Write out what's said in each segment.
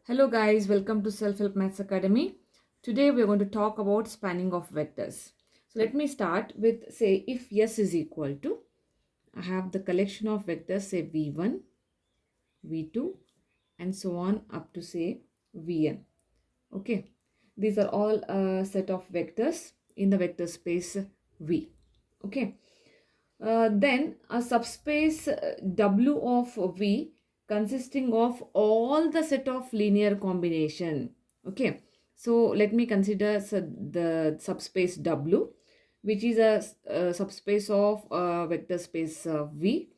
Hello guys, welcome to Self-Help Maths Academy. Today we are going to talk about spanning of vectors. So let me start with, say, if S is equal to, I have the collection of vectors, say V1, V2 and so on up to say Vn. Okay, these are all a set of vectors in the vector space V. Okay, then a subspace W of V consisting of all the set of linear combination. Okay, so let me consider the subspace W, which is a subspace of vector space V.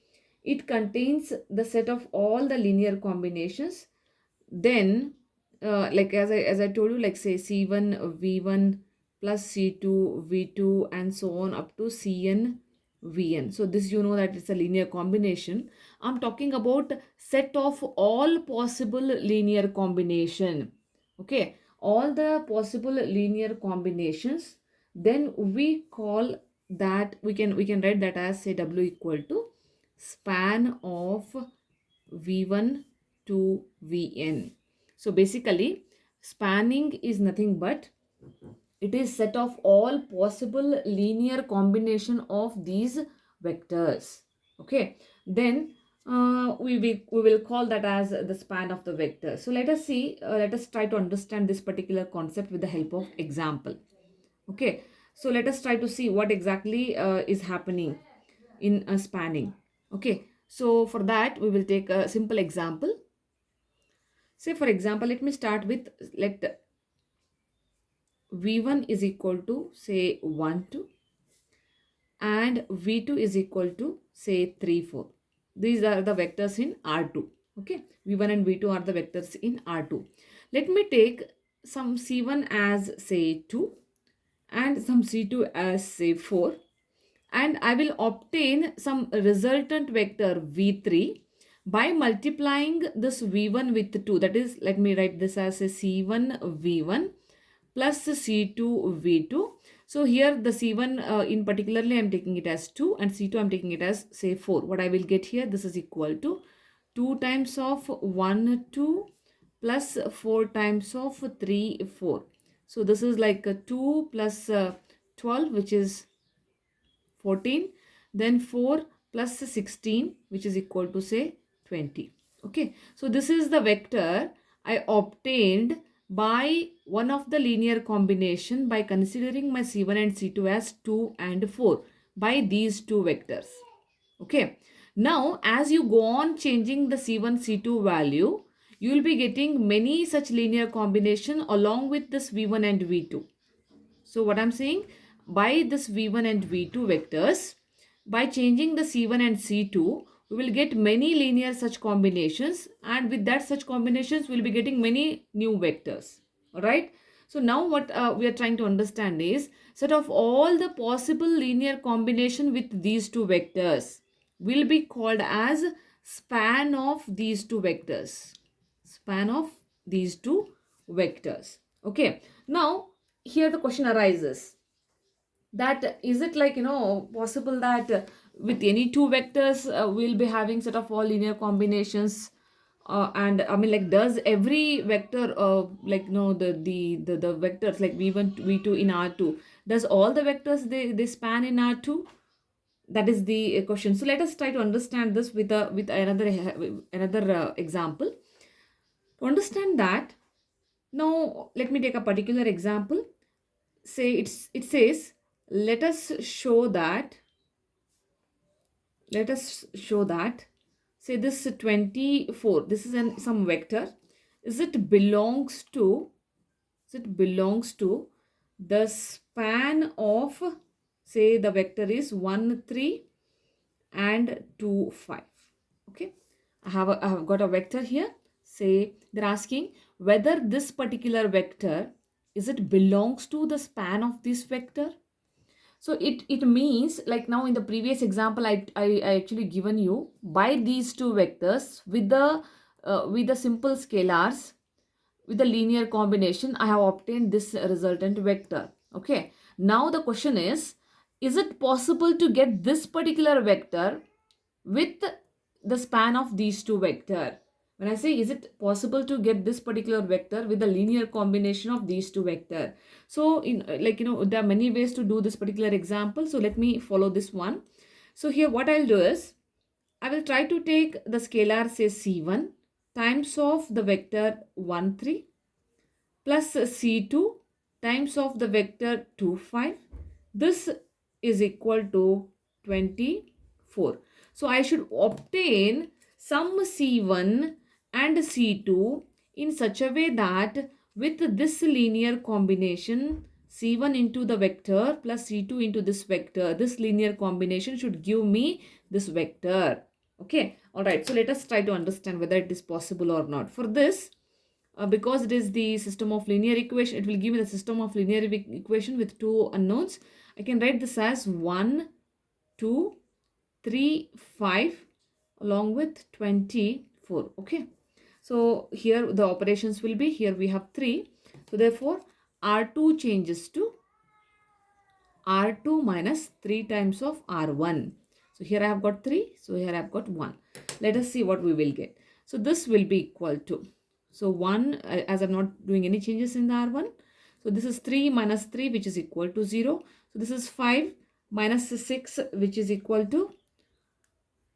It contains the set of all the linear combinations. Then like as I told you, like say C1 V1 plus C2 V2 and so on up to Cn Vn. So this, you know, that it's a linear combination. I'm talking about set of all possible linear combination. Okay, all the possible linear combinations. Then we call that, we can write that as, say, W equal to span of V1 to Vn. So basically spanning is nothing but it is set of all possible linear combination of these vectors. Okay, then we will call that as the span of the vector. So let us see, let us try to understand this particular concept with the help of example. Okay, so let us try to see what exactly is happening in a spanning. Okay, so for that we will take a simple example. Say for example, let me start with, let V1 is equal to say 1 2 and V2 is equal to say 3 4. These are the vectors in R2. Okay, V1 and V2 are the vectors in R2. Let me take some C1 as say 2 and some C2 as say 4, and I will obtain some resultant vector V3 by multiplying this V1 with 2. That is, let me write this as a C1 V1 plus C2 V2. So here the C1 in particularly I am taking it as 2 and C2 I am taking it as say 4. What I will get here, this is equal to 2 times of 1 2 plus 4 times of 3 4. So this is like a 2 plus 12, which is 14, then 4 plus 16, which is equal to say 20. Okay, so this is the vector I obtained by one of the linear combination by considering my C1 and C2 as 2 and 4 by these two vectors. Okay, now as you go on changing the C1 C2 value, you will be getting many such linear combination along with this V1 and V2. So what I'm saying, by this V1 and V2 vectors, by changing the C1 and C2, we will get many linear such combinations, and with that such combinations, we'll be getting many new vectors. Alright. So now what we are trying to understand is set of all the possible linear combination with these two vectors will be called as span of these two vectors. Span of these two vectors. Okay. Now here the question arises that is it like, possible that with any two vectors we'll be having set of all linear combinations, and I mean, like, does every vector like, the vectors like v1 v2 in R2, does all the vectors they span in R2? That is the question. So let us try to understand this with another example. To understand that, now let me take a particular example. Say it says, let us show that say this 24, this is some vector, is it belongs to the span of, say, the vector is 1 3 and 2 5. Okay, I have got a vector here. Say they're asking whether this particular vector, is it belongs to the span of this vector. So it means, like, now in the previous example I actually given you, by these two vectors with the simple scalars, with the linear combination, I have obtained this resultant vector. Okay, now the question is it possible to get this particular vector with the span of these two vector? When I say, is it possible to get this particular vector with the linear combination of these two vector? So in there are many ways to do this particular example. So let me follow this one. So here what I'll do is, I will try to take the scalar say C1 times of the vector 1, 3 plus C2 times of the vector 2, 5. This is equal to 24. So I should obtain some C1 and C2 in such a way that with this linear combination, C1 into the vector plus C2 into this vector, this linear combination should give me this vector. Okay, all right. So let us try to understand whether it is possible or not. For this, because it is the system of linear equation, it will give me the system of linear equation with two unknowns. I can write this as 1, 2, 3, 5 along with 24. Okay. So here the operations will be, here we have 3. So therefore R2 changes to R2 minus 3 times of R1. So here I have got 3. So here I have got 1. Let us see what we will get. So this will be equal to, so 1, as I'm not doing any changes in the R1. So this is 3 minus 3, which is equal to 0. So this is 5 minus 6, which is equal to,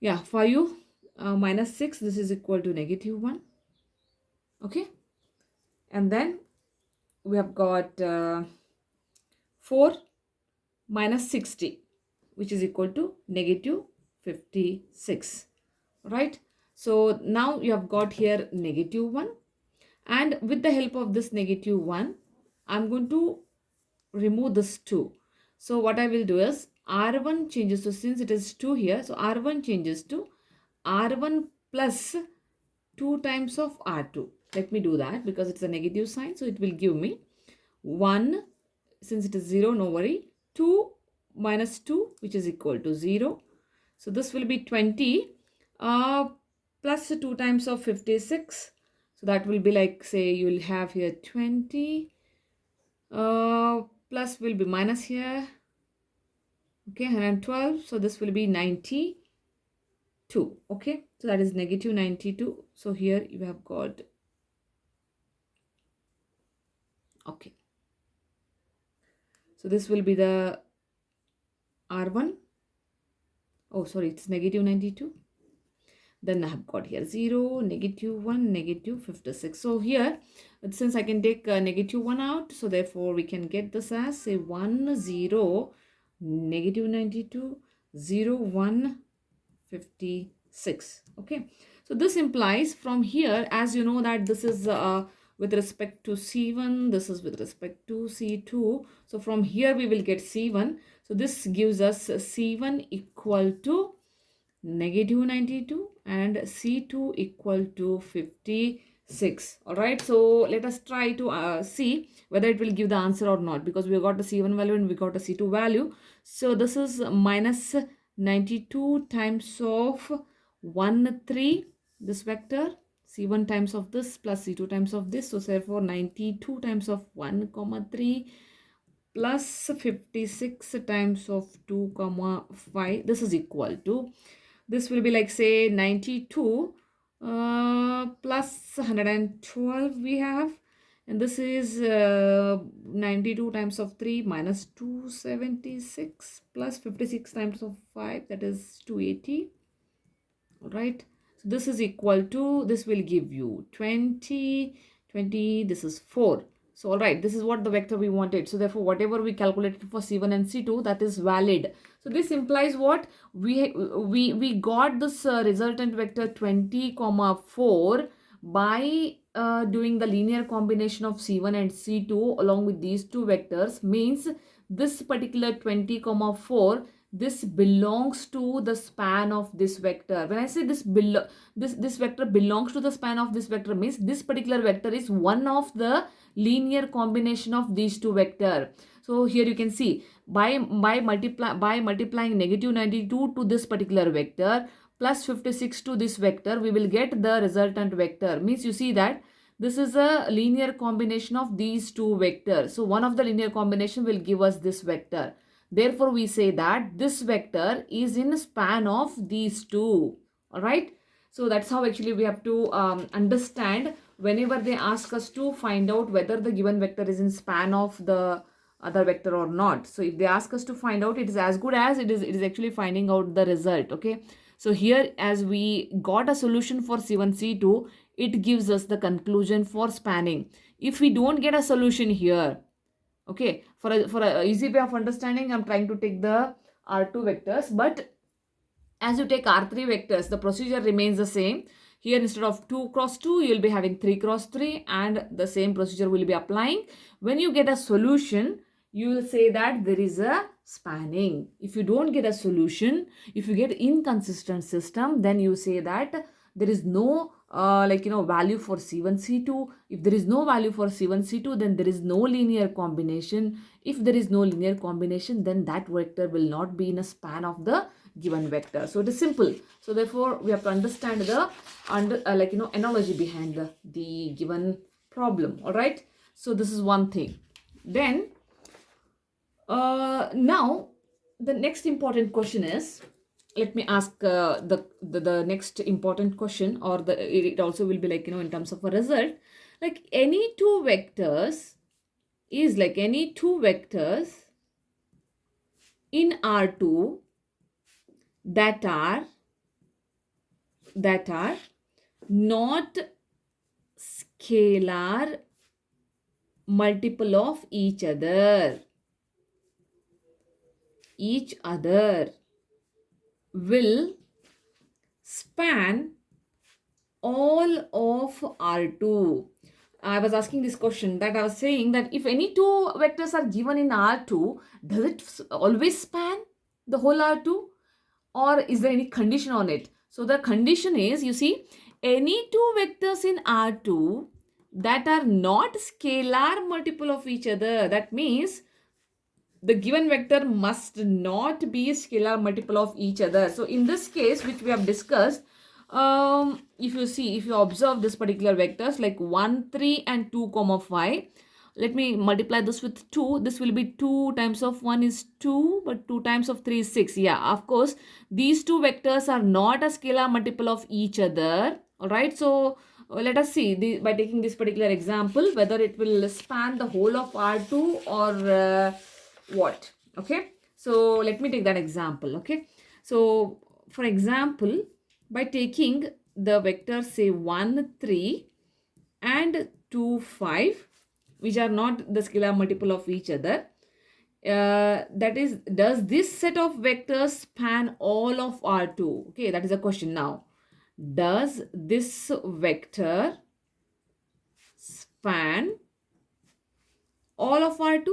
5 minus 6, this is equal to negative 1. Okay. And then we have got 4 minus 60, which is equal to negative 56. Right. So now you have got here negative 1. And with the help of this negative 1, I'm going to remove this 2. So what I will do is, R1 changes to, since it is 2 here, so R1 changes to R1 plus 2 times of R2. Let me do that because it's a negative sign. So it will give me 1, since it is 0, no worry, 2 minus 2, which is equal to 0. So this will be 20 plus 2 times of 56. So that will be like, say, you will have here 20 plus will be minus here. Okay, 112. So this will be 92. Okay, so that is negative 92. So here you have got, okay. So this will be the R1. Oh, sorry, it's negative 92. Then I have got here 0, negative 1, negative 56. So here, since I can take negative 1 out, so therefore we can get this as, say, 1, 0, negative 92, 0, 1, 56. Okay. So this implies from here, as you know that this is with respect to C1, this is with respect to C2. So from here we will get C1. So this gives us C1 equal to negative 92 and C2 equal to 56. All right. So let us try to see whether it will give the answer or not, because we got the C1 value and we got a C2 value. So this is minus 92 times of 1, 3, this vector, C1 times of this plus C2 times of this. So therefore 92 times of 1, 3 plus 56 times of 2, 5. This is equal to, this will be like, say, 92 plus 112 we have. And this is 92 times of 3 minus 276 plus 56 times of 5, that is 280. All right. So this is equal to, this will give you 20, 20, this is 4. So all right, this is what the vector we wanted. So therefore, whatever we calculated for C1 and C2, that is valid. So this implies what? We got this resultant vector 20, 4 by doing the linear combination of C1 and C2 along with these two vectors. Means this particular 20, 4, this belongs to the span of this vector. When I say this vector belongs to the span of this vector, means this particular vector is one of the linear combination of these two vector. So here you can see, by multiplying negative 92 to this particular vector plus 56 to this vector, we will get the resultant vector. Means you see that this is a linear combination of these two vectors. So one of the linear combination will give us this vector. Therefore, we say that this vector is in span of these two. All right. So that's how actually we have to understand whenever they ask us to find out whether the given vector is in span of the other vector or not. So if they ask us to find out, it is as good as it is actually finding out the result. Okay, so here as we got a solution for C1 C2, it gives us the conclusion for spanning. If we don't get a solution here, okay, for a easy way of understanding, I'm trying to take the R2 vectors, but as you take R3 vectors, the procedure remains the same. Here instead of 2 cross 2, you will be having 3 cross 3, and the same procedure will be applying. When you get a solution, you will say that there is a spanning. If you don't get a solution, if you get inconsistent system, then you say that there is no value for C1 C2. If there is no value for C1 C2, then there is no linear combination. If there is no linear combination, then that vector will not be in a span of the given vector. So it is simple. So therefore we have to understand the analogy behind the given problem. All right, so this is one thing. Then now the next important question is, let me ask the next important question, or it also will be in terms of a result, like any two vectors in R2 that are not scalar multiple of each other will span all of R2. I was asking this question, that I was saying that if any two vectors are given in R2, does it always span the whole R2, or is there any condition on it? So the condition is, you see, any two vectors in R2 that are not scalar multiple of each other. That means the given vector must not be a scalar multiple of each other. So in this case, which we have discussed, if you observe this particular vectors like 1, 3 and 2, 5, let me multiply this with 2. This will be 2 times of 1 is 2, but 2 times of 3 is 6. Yeah, of course, these two vectors are not a scalar multiple of each other. All right, so let us see by taking this particular example whether it will span the whole of R2 or what. Okay, so let me take that example. Okay, so for example, by taking the vectors say 1, 3 and 2, 5, which are not the scalar multiple of each other, that is, does this set of vectors span all of R2? Okay, that is a question now. Does this vector span all of R2?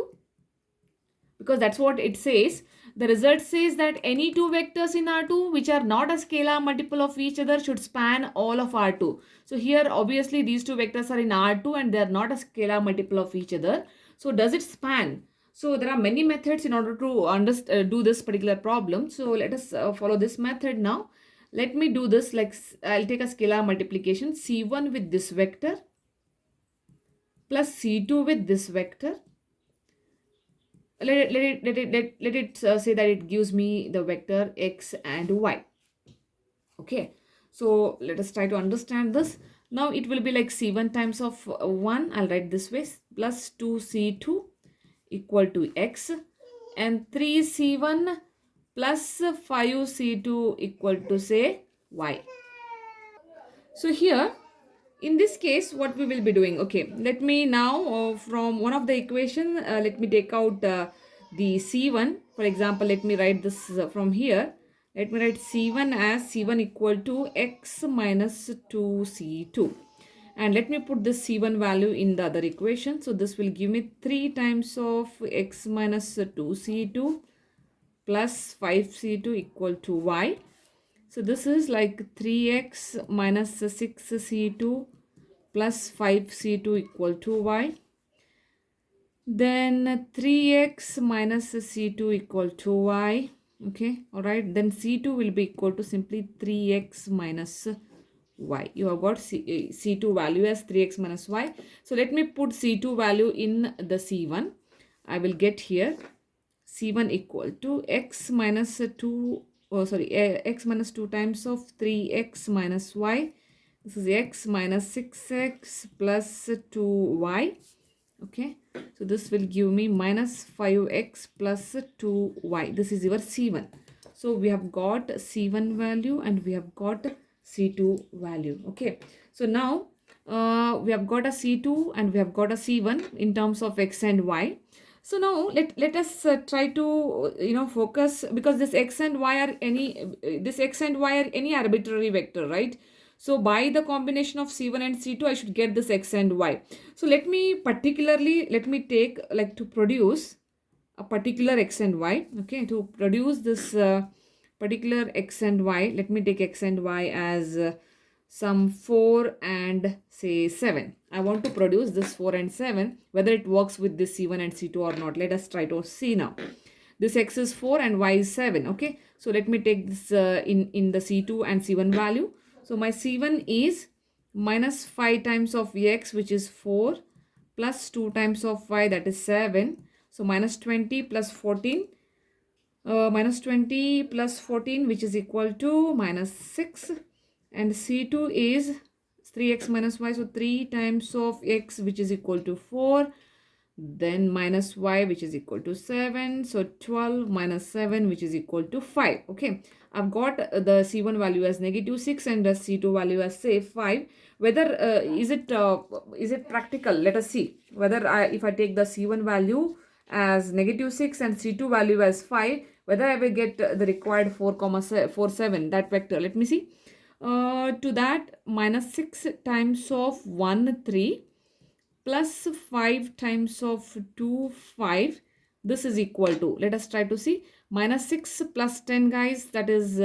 Because that's what it says. The result says that any two vectors in R2 which are not a scalar multiple of each other should span all of R2. So here obviously these two vectors are in R2 and they are not a scalar multiple of each other. So does it span? So there are many methods in order to do this particular problem. So let us follow this method now. Let me do this like I'll take a scalar multiplication, C1 with this vector plus C2 with this vector. Let it say that it gives me the vector x and y. Okay, so let us try to understand this. Now it will be like C1 times of 1, I'll write this way, plus 2C2 equal to x, and 3C1 plus 5C2 equal to say y. So here in this case, what we will be doing, okay, let me now from one of the equation, let me take out the C1. For example, let me write this from here. Let me write C1 as C1 equal to x minus 2C2. And let me put this C1 value in the other equation. So this will give me 3 times of x minus 2C2 plus 5C2 equal to y. So this is like 3x minus 6C2 plus 5C2 equal to y. Then 3x minus C2 equal to y. Okay, all right. Then C2 will be equal to simply 3x minus y. You have got C2 value as 3x minus y. So let me put C2 value in the C1. I will get here C1 equal to x minus 2 oh sorry, x minus 2 times of 3x minus y. This is x minus 6x plus 2y. Okay, so this will give me minus 5x plus 2y. This is your C1. So we have got C1 value and we have got C2 value. Okay, so now we have got a C2 and we have got a C1 in terms of x and y. So now let us try to focus, because this x and y are any arbitrary vector, right? So by the combination of C1 and C2 I should get this x and y. So let me take like to produce a particular x and y. Okay, to produce this particular x and y, let me take x and y as some 4 and say 7. I want to produce this 4 and 7, whether it works with this C1 and C2 or not. Let us try to see now. This x is 4 and y is 7. Okay, so let me take this in the C2 and C1 value. So my C1 is minus 5 times of x, which is 4, plus 2 times of y, that is 7. So minus 20 plus 14, minus 20 plus 14, which is equal to minus 6. And C2 is 3x minus y, so 3 times of x, which is equal to 4. Then minus y, which is equal to 7. So 12 minus 7, which is equal to 5. Okay, I've got the C1 value as negative 6 and the C2 value as say 5. Whether is it practical? Let us see whether if I take the C1 value as negative 6 and C2 value as 5, whether I will get the required 4,7, that vector. Let me see. To that, minus 6 times of 1, 3, plus 5 times of 2, 5. This is equal to, let us try to see, minus 6 plus 10, guys, that is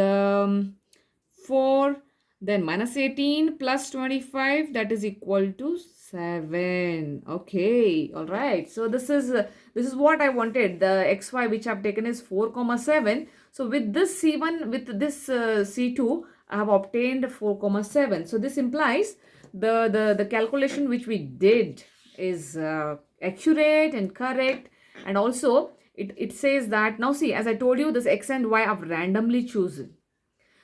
4. Then minus 18 plus 25, that is equal to 7. Okay, all right. So this is what I wanted. The xy which I've taken is 4,7. So with this C1, with this C2, I have obtained 4,7. So this implies the calculation which we did is accurate and correct. And also it says that, now see, as I told you, this x and y I've randomly chosen.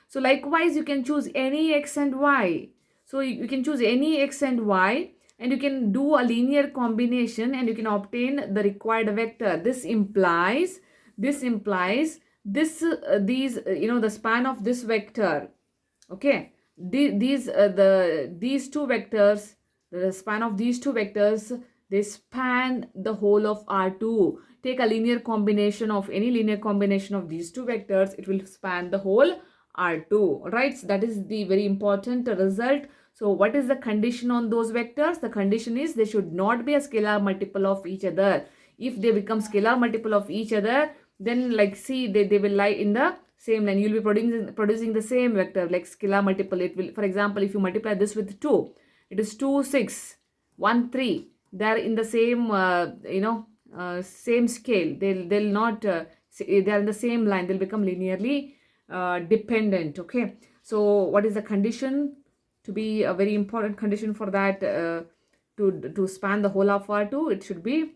So likewise, you can choose any x and y. So you can choose any x and y, and you can do a linear combination and you can obtain the required vector. This implies this the span of this vector. Okay, these two vectors, the span of these two vectors, they span the whole of R2. Take a linear combination of any linear combination of these two vectors, it will span the whole R2. Right, so that is the very important result. So what is the condition on those vectors? The condition is they should not be a scalar multiple of each other. If they become scalar multiple of each other, then like see, they will lie in the same line. You will be producing the same vector, like scalar multiple. It will, for example, if you multiply this with 2, it is 2, 6, 1, 3. They are in the same same scale. They'll not they are in the same line. They'll become linearly dependent. Okay, so what is the condition? To be a very important condition for that, to span the whole of R2, it should be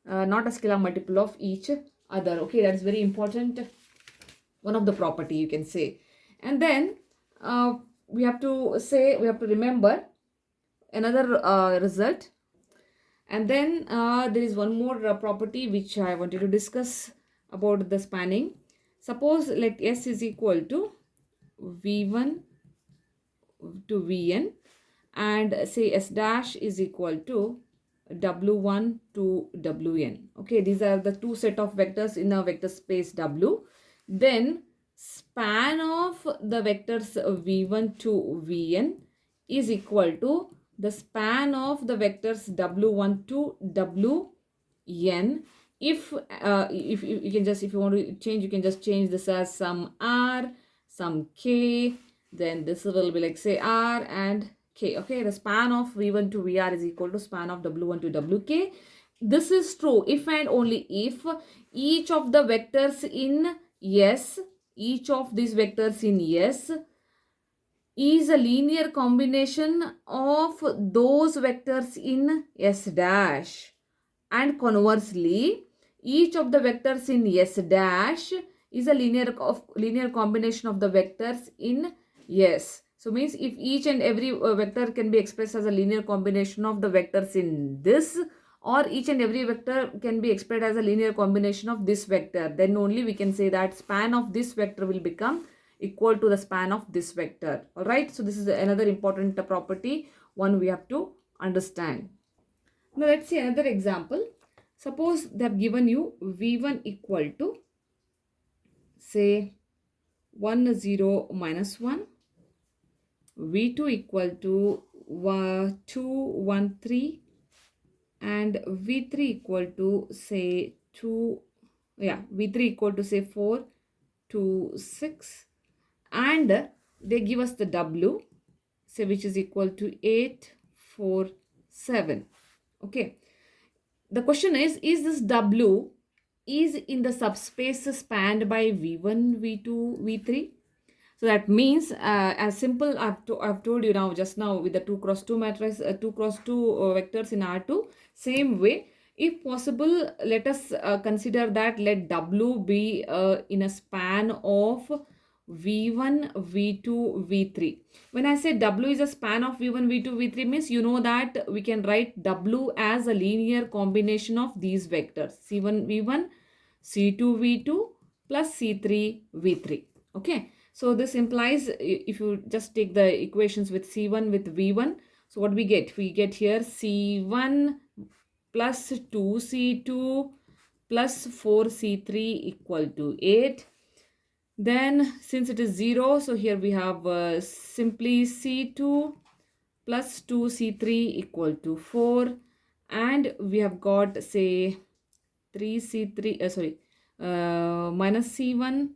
not a scalar multiple of each other. Okay, that's very important, one of the property you can say. And then we have to remember another result. And then there is one more property which I wanted to discuss about the spanning. Suppose let S is equal to V1 to Vn, and say S dash is equal to W1 to Wn. Okay, these are the two set of vectors in a vector space W. Then span of the vectors V1 to Vn is equal to the span of the vectors W1 to Wn. If you can just, if you want to change, you can just change this as some R, some K, then this will be like say R and K. Okay, the span of V1 to Vr is equal to span of W1 to Wk. This is true if and only if each of the vectors in S, each of these vectors in S is a linear combination of those vectors in S dash, and conversely each of the vectors in S dash is a linear combination of the vectors in yes. So means if each and every vector can be expressed as a linear combination of the vectors in this, or each and every vector can be expressed as a linear combination of this vector, then only we can say that span of this vector will become equal to the span of this vector. All right. So this is another important property one we have to understand. Now let's see another example. Suppose they have given you V1 equal to say 1 0 minus 1, V2 equal to 2 1 3, and V3 equal to say 2, V3 equal to say 4 2 6, and they give us the W, say which is equal to 8 4 7. Okay. The question is this W is in the subspace spanned by V1, V2, V3? So that means as simple I've told you now just now with the 2 cross 2 matrix, 2 cross 2 vectors in R2. Same way, if possible, let us consider that let W be in a span of V1, V2, V3. When I say W is a span of V1, V2, V3 means you know that we can write W as a linear combination of these vectors C1, V1, C2, V2 plus C3, V3. Okay. So this implies if you just take the equations with C1 with V1. So what we get? We get here C1 plus 2C2 plus 4C3 equal to 8. Then since it is 0, so here we have simply C2 plus 2C3 equal to 4. And we have got say 3C3, minus C1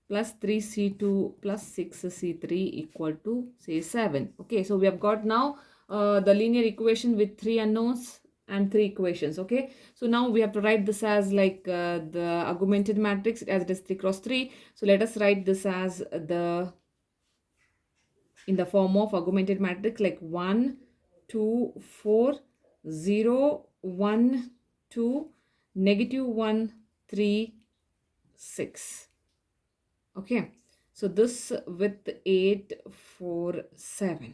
plus 3C2 plus 6C3 equal to say 7. Okay, so we have got now the linear equation with 3 unknowns and 3 equations. Okay, so now we have to write this as like the augmented matrix as it is 3 cross 3. So let us write this as in the form of augmented matrix like 1 2 4 0 1 2 negative 1 3 6. Okay, so this with 8 4 7.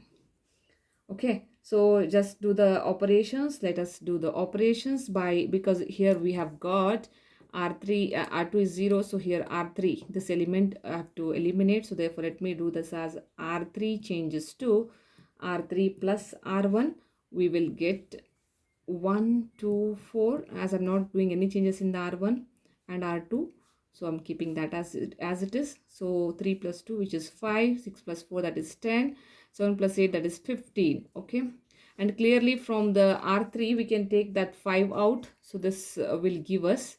Okay, so just do the operations. Let us do the operations by, because here we have got R3, R2 is 0, so here R3, this element I have to eliminate. So therefore let me do this as R3 changes to R3 plus R1. We will get 1 2 4, as I'm not doing any changes in the R1 and R2. So I'm keeping that as it is. So 3 plus 2, which is 5, 6 plus 4, that is 10, 7 plus 8, that is 15. Okay. And clearly from the R3, we can take that 5 out. So this will give us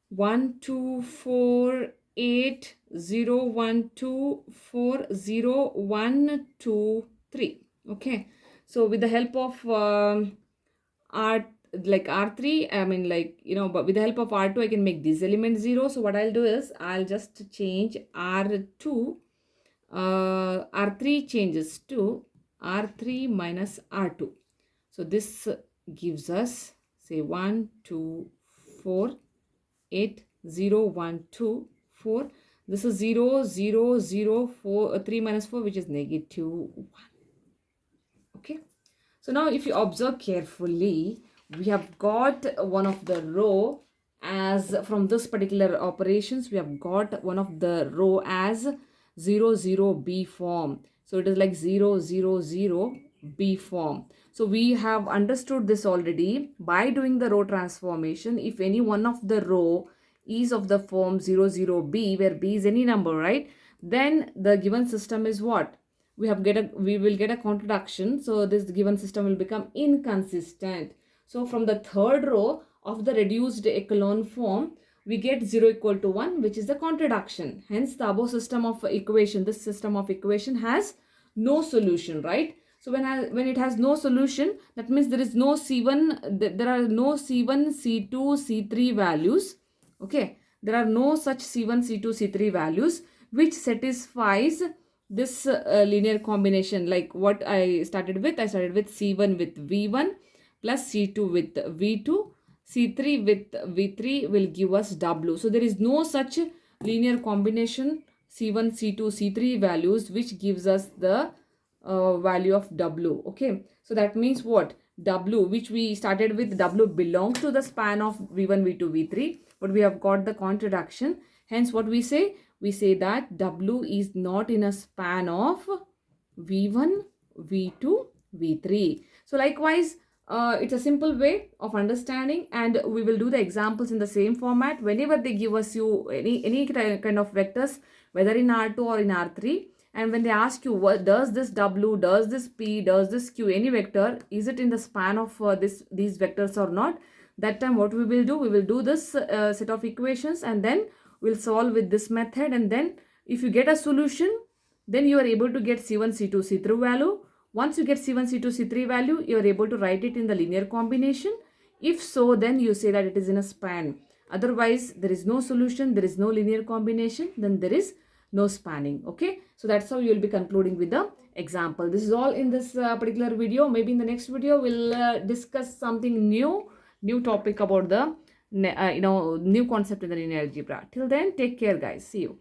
1 2 4 8 0 1 2 4 0 1 2 3. Okay. So with the help of R3, I mean like, you know, but with the help of R2, I can make these elements 0. So what I'll do is I'll just change R2, R3 changes to R3 minus R2. So this gives us say 1 2 4 8 0 1 2 4. This is 0 0 0 4 3 minus 4, which is negative 1. Okay. So now if you observe carefully, we have got one of the row as from this particular operations, we have got one of the row as 0 0 B form. So it is like 0 0 0 B form. So we have understood this already by doing the row transformation. If any one of the row is of the form 0 0 B, where B is any number, right, then the given system is what? We will get a contradiction. So this given system will become inconsistent. So from the third row of the reduced echelon form, we get 0 equal to 1, which is the contradiction. Hence the above system of equation, this system of equation has no solution, right? So when it has no solution, that means there is no C1, there are no C1, C2, C3 values. Okay, there are no such C1, C2, C3 values which satisfies this linear combination. Like what I started with C1 with V1 plus C2 with V2, C3 with V3 will give us W. So there is no such linear combination C1, C2, C3 values which gives us the value of W. Okay, so that means what? W, which we started with, W belongs to the span of V1, V2, V3, but we have got the contradiction. Hence what we say? We say that W is not in a span of V1, V2, V3. So likewise, it's a simple way of understanding, and we will do the examples in the same format. Whenever they give us you any kind of vectors, whether in R2 or in R3, and when they ask you what does this W, does this P, does this Q, any vector, is it in the span of these vectors or not, that time what we will do this set of equations, and then we'll solve with this method, and then if you get a solution, then you are able to get C1, C2, C3 value. Once you get C1, C2, C3 value, you are able to write it in the linear combination. If so, then you say that it is in a span. Otherwise, there is no solution, there is no linear combination, then there is no spanning. Okay, so that's how you will be concluding with the example. This is all in this particular video. Maybe in the next video we'll discuss something new topic about the new concept in the linear algebra. Till then, take care guys. See you.